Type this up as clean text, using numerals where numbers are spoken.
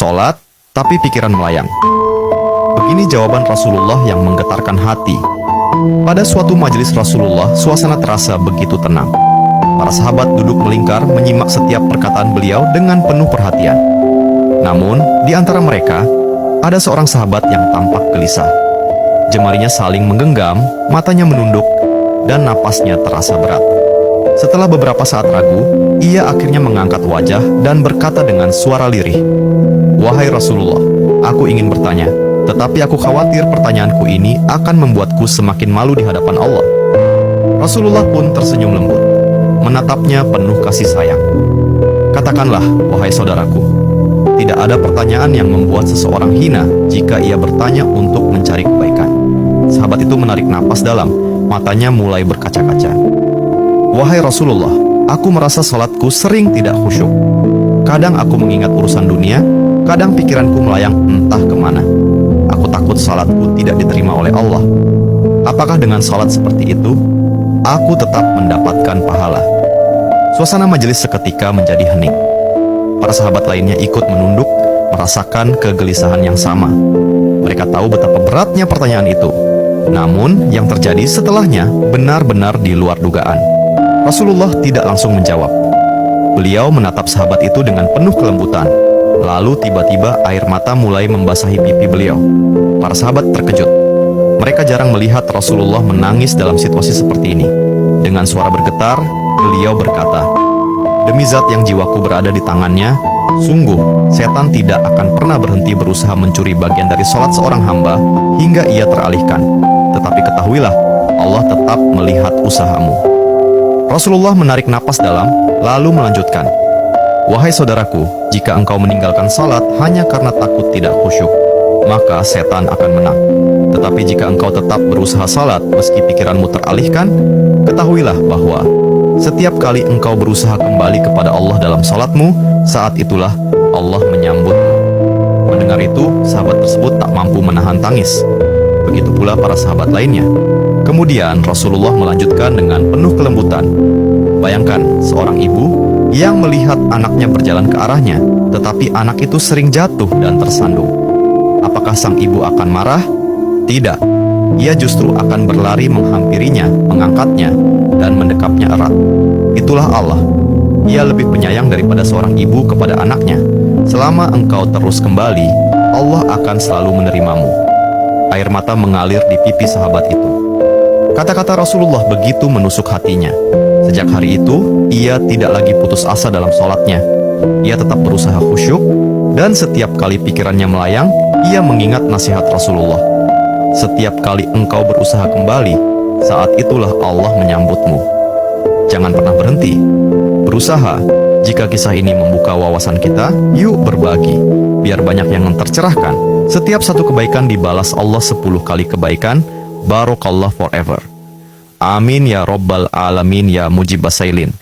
sholat, tapi pikiran melayang. Begini jawaban Rasulullah yang menggetarkan hati. Pada suatu majelis Rasulullah, suasana terasa begitu tenang. Para sahabat duduk melingkar menyimak setiap perkataan beliau dengan penuh perhatian. Namun, di antara mereka, ada seorang sahabat yang tampak gelisah. Jemarinya saling menggenggam, matanya menunduk, dan napasnya terasa berat. Setelah beberapa saat ragu, ia akhirnya mengangkat wajah dan berkata dengan suara lirih, "Wahai Rasulullah, aku ingin bertanya, tetapi aku khawatir pertanyaanku ini akan membuatku semakin malu di hadapan Allah." Rasulullah pun tersenyum lembut, menatapnya penuh kasih sayang. "Katakanlah, wahai saudaraku, tidak ada pertanyaan yang membuat seseorang hina jika ia bertanya untuk mencari kebaikan." Sahabat itu menarik napas dalam, matanya mulai berkaca-kaca. "Wahai Rasulullah, aku merasa salatku sering tidak khusyuk. Kadang aku mengingat urusan dunia, kadang pikiranku melayang entah kemana. Aku takut salatku tidak diterima oleh Allah. Apakah dengan salat seperti itu, aku tetap mendapatkan pahala?" Suasana majelis seketika menjadi hening. Para sahabat lainnya ikut menunduk, merasakan kegelisahan yang sama. Mereka tahu betapa beratnya pertanyaan itu. Namun, yang terjadi setelahnya benar-benar di luar dugaan. Rasulullah tidak langsung menjawab. Beliau menatap sahabat itu dengan penuh kelembutan. Lalu tiba-tiba air mata mulai membasahi pipi beliau. Para sahabat terkejut. Mereka jarang melihat Rasulullah menangis dalam situasi seperti ini. Dengan suara bergetar, beliau berkata, "Demi zat yang jiwaku berada di tangannya, sungguh setan tidak akan pernah berhenti berusaha mencuri bagian dari sholat seorang hamba hingga ia teralihkan. Tetapi ketahuilah, Allah tetap melihat usahamu." Rasulullah menarik napas dalam, lalu melanjutkan, "Wahai saudaraku, jika engkau meninggalkan salat hanya karena takut tidak khusyuk, maka setan akan menang. Tetapi jika engkau tetap berusaha salat meski pikiranmu teralihkan, ketahuilah bahwa setiap kali engkau berusaha kembali kepada Allah dalam salatmu, saat itulah Allah menyambutmu." Mendengar itu, sahabat tersebut tak mampu menahan tangis. Begitu pula para sahabat lainnya. Kemudian Rasulullah melanjutkan dengan penuh kelembutan, "Bayangkan seorang ibu yang melihat anaknya berjalan ke arahnya, tetapi anak itu sering jatuh dan tersandung. Apakah sang ibu akan marah? Tidak. Ia justru akan berlari menghampirinya, mengangkatnya, dan mendekapnya erat. Itulah Allah. Ia lebih penyayang daripada seorang ibu kepada anaknya. Selama engkau terus kembali, Allah akan selalu menerimamu." Air mata mengalir di pipi sahabat itu. Kata-kata Rasulullah begitu menusuk hatinya. Sejak hari itu, ia tidak lagi putus asa dalam sholatnya. Ia tetap berusaha khusyuk, dan setiap kali pikirannya melayang, ia mengingat nasihat Rasulullah. "Setiap kali engkau berusaha kembali, saat itulah Allah menyambutmu." Jangan pernah berhenti. Berusaha. Jika kisah ini membuka wawasan kita, yuk berbagi. Biar banyak yang tercerahkan. Setiap satu kebaikan dibalas Allah 10 kali kebaikan. Barokallah forever. Amin ya Rabbal Alamin ya Mujibas Sailin.